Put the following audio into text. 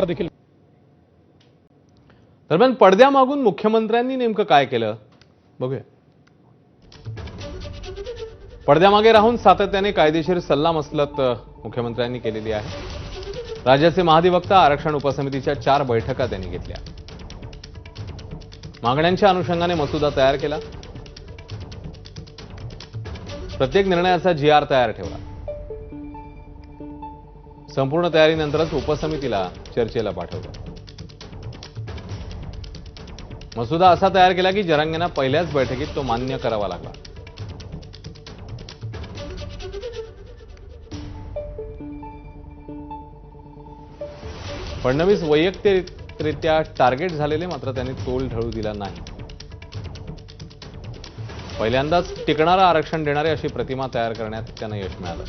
देखील दरम्यान पडद्यामागून मुख्यमंत्र्यांनी नेमकं काय केलं बघूया. पडद्यामागे राहून सातत्याने कायदेशीर सल्लामसलत मुख्यमंत्र्यांनी केलेली आहे. राज्याचे महाधिवक्ता आरक्षण उपसमितीच्या 4 बैठका त्यांनी घेतल्या. मागण्यांच्या अनुषंगाने मसुदा तयार केला. प्रत्येक निर्णयाचा GR तयार ठेवला. संपूर्ण तयारीनंतरच उपसमितीला चर्चेला पाठवलं. मसुदा असा तयार केला की जरांगेंना पहिल्याच बैठकीत तो मान्य करावा लागला. फडणवीस वैयक्तिकरित्या टार्गेट झालेले, मात्र त्यांनी तोल ढळू दिला नाही. पहिल्यांदाच टिकणारं आरक्षण देणारे अशी प्रतिमा तयार करण्यात त्यांना यश मिळालं.